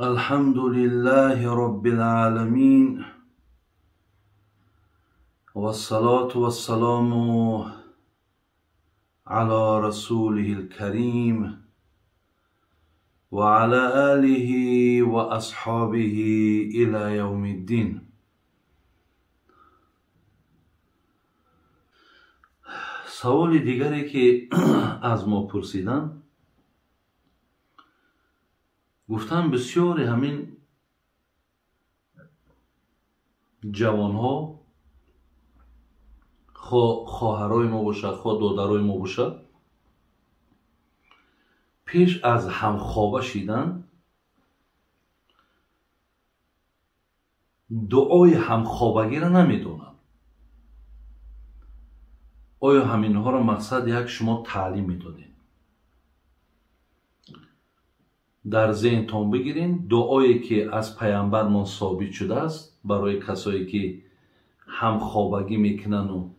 الحمد لله رب العالمين والصلاة والسلام على رسوله الكريم وعلى آله وأصحابه إلى يوم الدين. سوال دیگری که از ما پرسیدن، گفتن بسیاری همین جوانها، خواهرای ما باشه، خواه دادرای ما باشه، پیش از همخوابه شیدن دعای همخوابگی را نمیدونن. آیا همینها را مقصد یک شما تعلیم میدادین؟ در ذهنتان بگیرین دعایی که از پیامبرمان ثابت شده است برای کسایی که همخوابگی میکنن و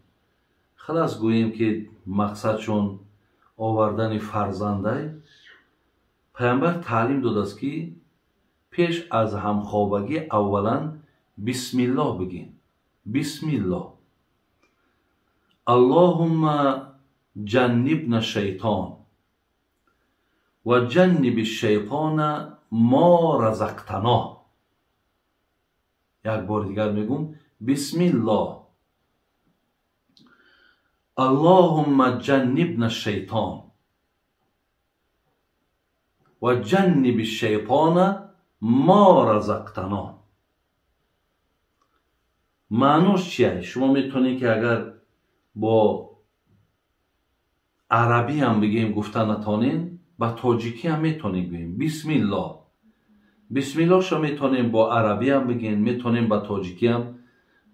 خلاص گوییم که مقصدشون آوردن فرزنده. پیامبر تعلیم داده است که پیش از همخوابگی اولا بسم الله بگین. بسم الله. اللهم جنبنا الشیطان و جنب الشیطان ما رزقتنا. یک بار دیگر میگم بسم الله. اللهم جنبنا الشیطان و جنب الشیطان ما رزقتنا. معنیش چیه؟ شما میتونید که اگر با عربی هم بگیم گفتن نتانین، با تاجیکی هم میتونیم بگیم بسم الله. بسم الله شما میتونیم با عربی هم بگیم، میتونیم با تاجیکی هم.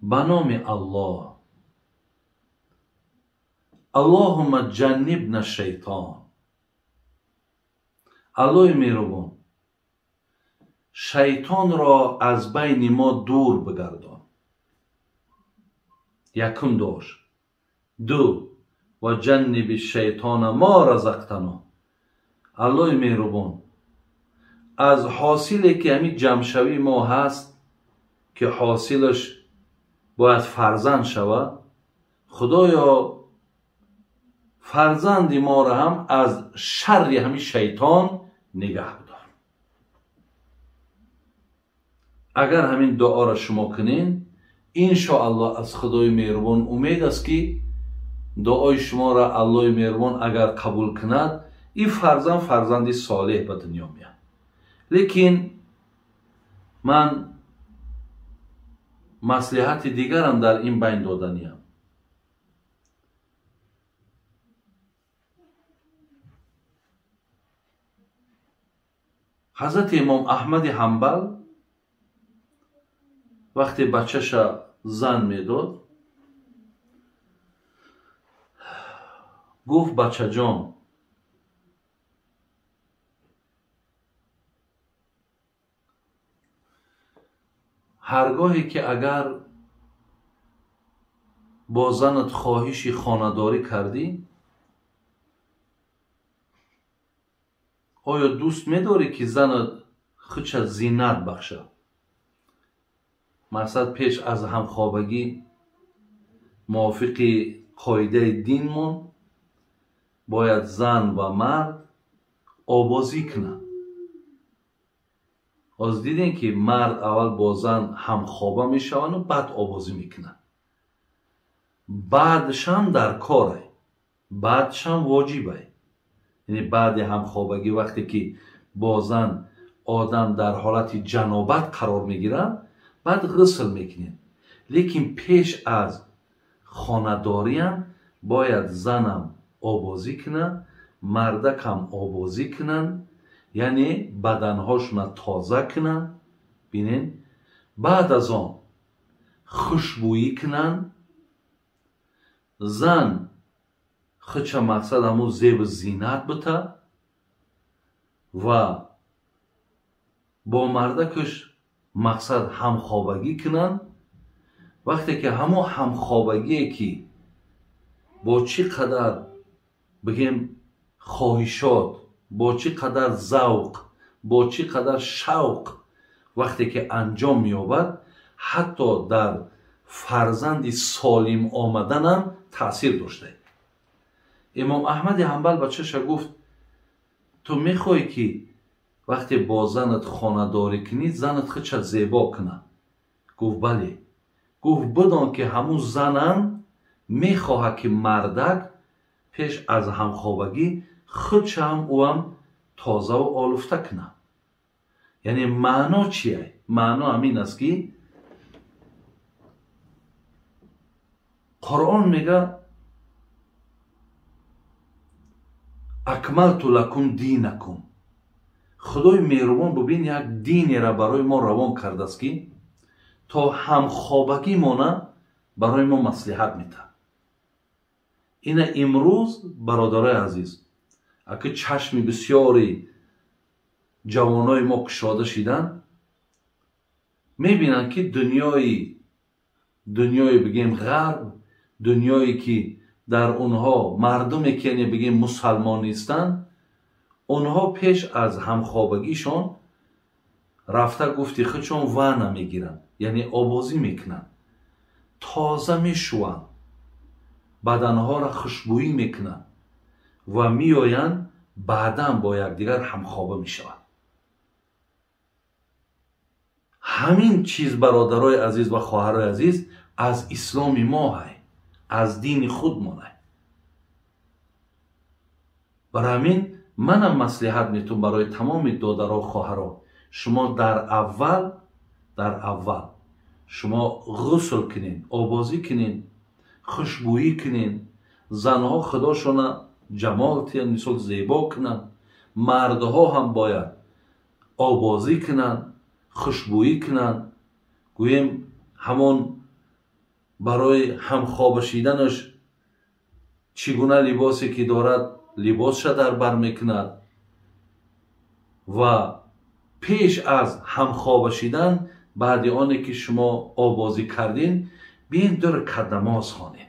به نام الله. اللهم جنبنا الشیطان. الله مهربان، شیطان را از بین ما دور بگردان. یکم داشت. دو و جنب الشیطان ما رزقتنا. الله مهربان، از حاصلی که همین جمشوی ما هست که حاصلش باید فرزند شود، خدایا فرزند ما را هم از شر همین شیطان نگه بدار. اگر همین دعا را شما کنین، انشاءالله از خدای مهربان امید است که دعای شما را الله مهربان اگر قبول کند، این فرزند صالح به دنیا میاد. لیکن من مصلحت دیگرم در این بین دادنیم. حضرت امام احمد حنبل وقتی بچه‌ش زن میداد، گفت بچه جان، هرگاهی که اگر با زنت خواهشی خانه‌داری کردی، آیا دوست می‌داری که زنت خودش زینت بخشه؟ مقصد پیش از همخوابگی موافق قاعده دینمون باید زن و مرد آبازی کنن. از دیدین که مرد اول با زن همخوابه میشون و بعد آبازی میکنن. بعدشم در کاره، بعدشم واجبه. یعنی بعد همخوابگی وقتی که با زن آدم در حالت جنابت قرار میگیره، بعد غسل میکنین. لیکن پیش از خانه‌داری هم باید زنم آبازی کنن، مردک هم آبازی کنن، یعنی بدنهاشون تازه کنن. بینین، بعد از آن خوشبویی کنن. زن خودش مقصد همون زیب و زینت بته و با مردکش مقصد همخوابگی کنن. وقتی که همون همخوابگی که با چی قدر بگیم خواهشات، با چی قدر ذوق با چی قدر شوق وقتی که انجام می‌یابد حتی در فرزند سالم آمدن هم تأثیر داشته. امام احمد حنبل بچه‌ش گفت تو میخوای که وقتی با زنت خانه‌داری کنی زنت خودش زیبا کنه؟ گفت بله. گفت بدان که همون زنم میخواه که مردک پیش از همخوابگی خودش هم او هم تازه و آلفته کنه. یعنی معنا چیه؟ معنا همین است که قرآن میگه اکملت لکم دینکم. خدای مهربان ببین یک دینی را برای ما روان کرده است که تا همخوابگی مانه برای ما مصلحت میده. این امروز برادرای عزیز اگه چشم بسیاری جوانای ما کشاده شدن میبینن که دنیای بگیم غرب، دنیایی که در اونها مردمی که بگیم مسلمان نیستن، اونها پیش از همخوابگیشون رفته گفتی خودشون ونه میگیرن، یعنی آبازی میکنن، تازه میشوان، بدنها را خوشبویی میکنن و میآیند بعدا با یکدیگر همخوابه میشوند. همین چیز برادرای عزیز و خواهرای عزیز از اسلام ما هست، از دین خودمان هست. برای همین منم مصلحت میتونم برای تمام دادرها و خواهرها شما در اول شما غسل کنین، آبازی کنین، خوشبویی کنین، زنها خداشون جمال تین مثل زیبا کنن، مردها هم باید آبازی کنن، خوشبویی کنن، گویم همون برای همخوابشیدنش چگونه لباسی که دارد لباسش در بر میکند و پیش از همخوابشیدن بعد آنی که شما آبازی کردین بیاین دو رکعت نماز خوانین.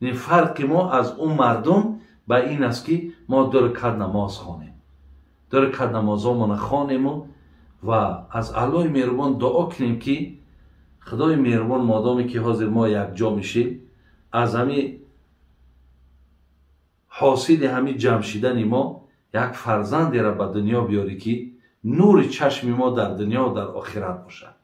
این فرق ما از اون مردم به این است که ما دو رکعت نماز خوانیم، دو رکعت نمازامون خوانیم و از الله مهربان دعا کنیم که خدای مهربان مادامی که حاضر ما یک جا میشیم از همین حاصل همین جمع شدن ما یک فرزندی را به دنیا بیاری که نور چشم ما در دنیا و در آخرت باشد.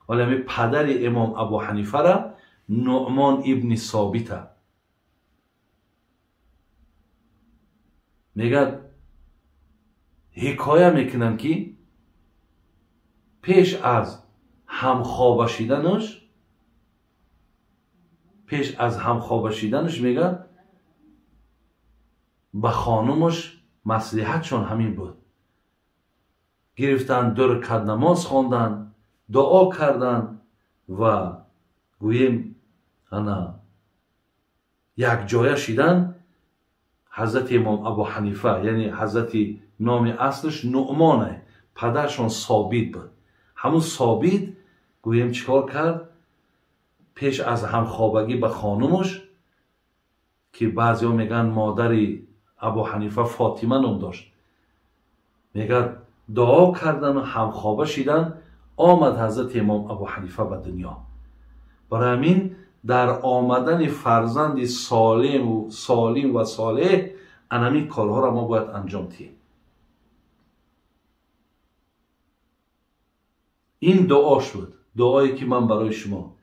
ولی همین پدر امام ابو حنیفه را نعمان ابن ثابت میگه حکایه میکنن که پیش از همخوابشیدنش میگه به خانومش مصلحتشون همین بود، گرفتن دو رکعت نماز خواندن، دعا کردن و گوییم یک جایه شدن. حضرت امام ابو حنیفه یعنی حضرت نام اصلش نعمانه، پدرشون ثابت بود. همون ثابت گوییم چیکار کرد؟ پیش از همخوابگی به خانومش که بعضی ها میگن مادر ابو حنیفه فاطمه نام داشت، میگه دعا کردن و همخوابه شدن، آمد حضرت امام ابو حنیفه به دنیا. برای همین در آمدن فرزند سالم و صالح همین کارها را ما باید انجام دهیم. این دعا شد، دعایی که من برای شما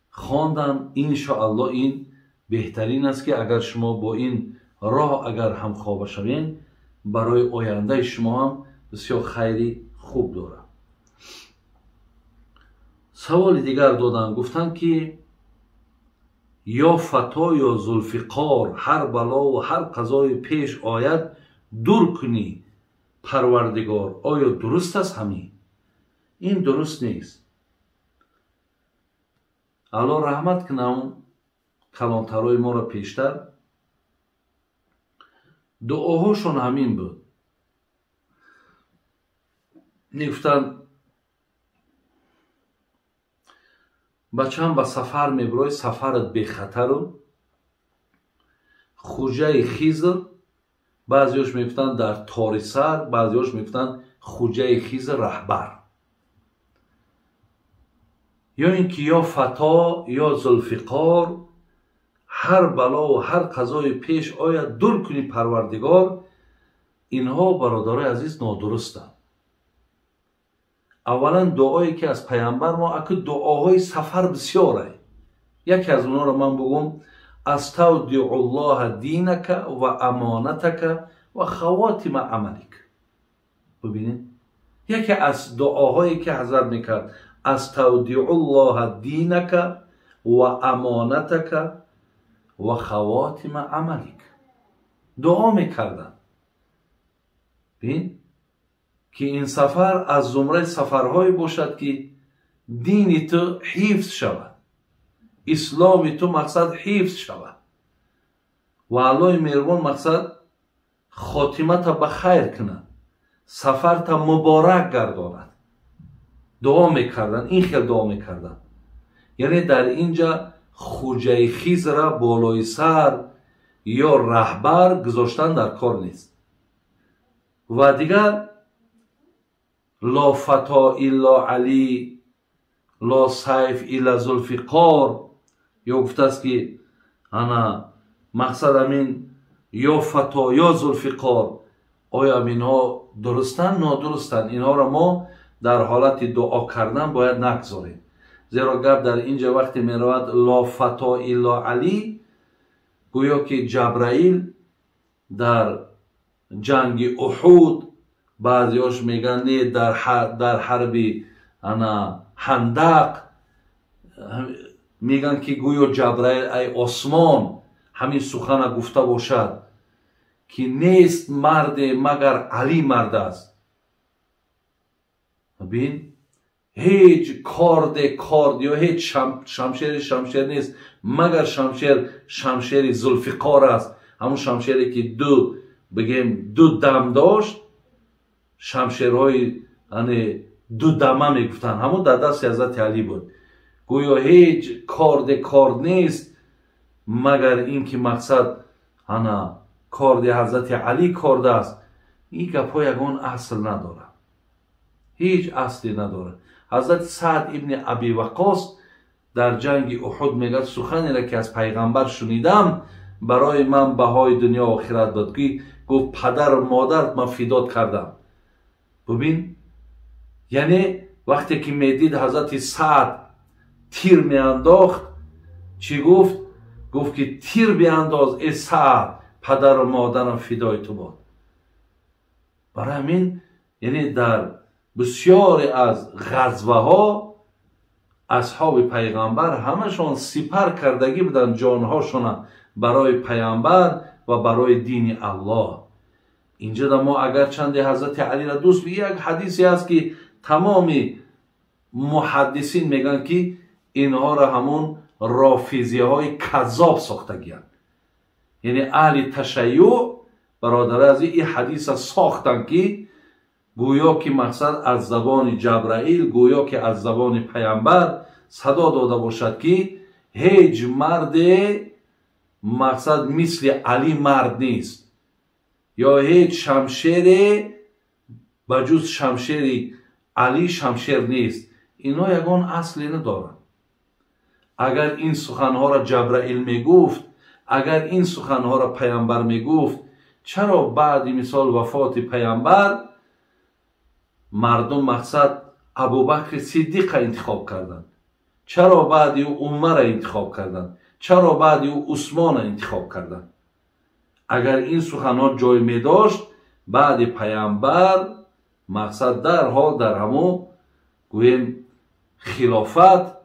خواندم. انشاءالله این بهترین است که اگر شما با این راه اگر همخوابه شوین برای آینده شما هم بسیار خیری خوب داره. سوال دیگر دادن، گفتن که یا فتا یا ذوالفقار هر بلا و هر قضای پیش آید دور کنی پروردگار، آیا درست است همین؟ این درست نیست. الله رحمت کنه کلانترهای ما را پیشتر دعاهاشون همین بود. گفتن بچه‌ام به سفر میبرای، سفرت بی خطر و خوجه خیزر بعضیش میگفتن در تار سر، بعضیش میگفتن خوجه خیز رهبر. یا اینکه یا فتا یا ذوالفقار، هر بلا و هر قضای پیش آید دور کنی پروردگار. اینها برادرای عزیز نادرستند. اولا دعایی که از پیامبر ما اگه دعاهای سفر بسیاره. یکی از اونها رو من بگم: استودع الله دینک و امانتک و خواتم عملک. ببینید یکی از دعاهایی که حضرت میکرد: استودع الله دینک و امانتک و خواتم عملک. دعا میکردن ببین که این سفر از زمره سفرهایی باشد که دین تو حفظ شود، اسلام تو مقصد حفظ شود و الله مهربان مقصد خاتمت به خیر کند، سفر تا مبارک گرداند. دعا میکردن، این خیلی دعا میکردن. یعنی در اینجا خوجه خیز را بالای سر یا رهبر گذاشتن در کار نیست. و دیگر لا فتا الا علی لا سیف الا ذوالفقار، یا گفته است که انا مقصد امین یا فتا یا ذوالفقار. آیا اینها درستن؟ نادرستن. اینها را ما در حالت دعا کردن باید نگذاریم، زیرا گپ در اینجا وقتی می رود لا فتا الا علی، گویا که جبرائیل در جنگ احد، بعضیاش میگن نه در حرب خندق، میگن که گویا جبرائیل ای آسمان همین سخن گفته باشد که نیست مرد مگر علی مرد است. ببین هیچ کارد یا هیچ شمشیر نیست مگر شمشیر ذوالفقار است. همون شمشیری که دو دم داشت، شمشیرهای دو دمه میگفتن، همون در دست حضرت علی بود. گویا هیچ کارد نیست مگر این که مقصد کارد حضرت علی کارد است. این گپ‌ها یگان اصل نداره، هیچ اصلی نداره. حضرت سعد ابن ابی وقاص در جنگ احد میگه سخنی را که از پیغمبر شنیدم برای من بهای دنیا و آخرت داد. گفت پدر و مادرت من فدات کردم. ببین یعنی وقتی که میدید حضرت سعد تیر میانداخت چی گفت؟ گفت که تیر بیانداز ای سعد، پدر و مادرم فدای تو باد. برای همین یعنی در بسیاری از غزوه ها اصحاب پیغمبر همشون سپر کردگی بودن جانهاشون برای پیغمبر و برای دین الله. اینجا در ما اگر چند حضرت علی را دوست بگی، یک حدیثی هست که تمام محدثین میگن که اینها را همون رافضی های کذاب ساختگی هست. یعنی اهل تشیع برادر از این حدیث ساختن که گویا که مقصد از زبان جبرائیل، گویا که از زبان پیامبر صدا داده باشد که هیچ مرد مقصد مثل علی مرد نیست، یا هیچ شمشیر بجز شمشیر علی شمشیر نیست. اینا یگان اصلی ندارن. اگر این سخنها را جبرائیل میگفت، اگر این سخنها را پیامبر میگفت، چرا بعد مثال وفات پیامبر مردم مقصد ابوبکر صدیق انتخاب کردند؟ چرا بعد او عمر انتخاب کردند؟ چرا بعد او عثمان انتخاب کردند؟ اگر این سخنها جای می داشت، بعد پیامبر مقصد در حال در همو گویم خلافت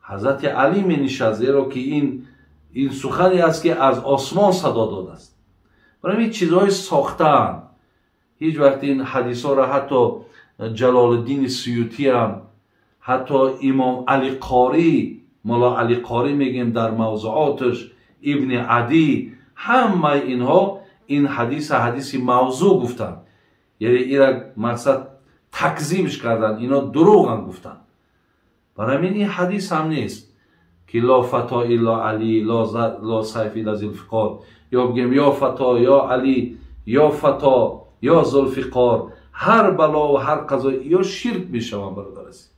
حضرت علی می نشست، زیرا که این سخنی است که از آسمان صدا داده است. برای این چیزهای ساختن. هیچ وقت این حدیث ها را حتی جلال الدین سیوطی هم، حتی امام علی قاری، مولا علی قاری میگیم در موضوعاتش، ابن عدی، همه اینها این حدیث موضوع گفتن. یعنی این را مقصد تکذیبش کردن، اینا دروغ هم گفتن. برای این حدیث هم نیست که لا فتا الا علی لا سیف الا ذوالفقار، یا بگیم یا فتا یا علی یا فتا یا ذوالفقار، هر بلا و هر قضا یا شرک میشوند. برادر عزیز،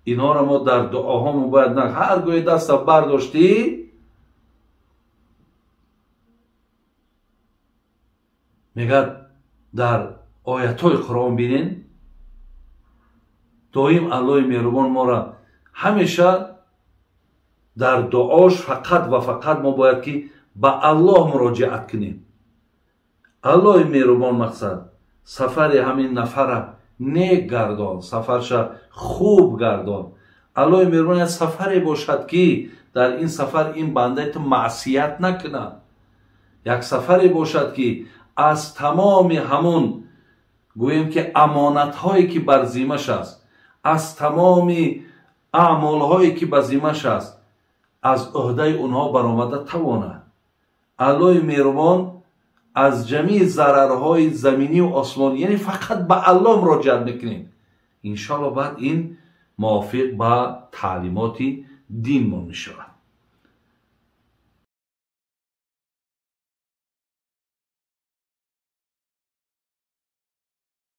اینها را ما در دعاهامون باید نه هرگاه دست برداشتی میگه در آیت‌های قرآن بینین دویم الله مهربان ما را همیشه در دعاش فقط و فقط ما باید که به الله مراجعت کنیم. الله مهربان مقصد سفر همین نفر نیک گردان، سفرش خوب گردان. الله مهربان یک سفری باشد که در این سفر این بنده تو معصیت نکنه، یک سفری باشد که از تمام همون گوییم که امانت هایی که بر ذمه‌اش است، از تمام اعمال هایی که بر ذمه‌اش است، از عهده اونها برآمده تواند. الله مهربان از جمیع ضررهای زمینی و آسمانی، یعنی فقط به الله مراجعت میکنیم، انشاءالله بعد این موافق به تعلیمات دین ما میشود.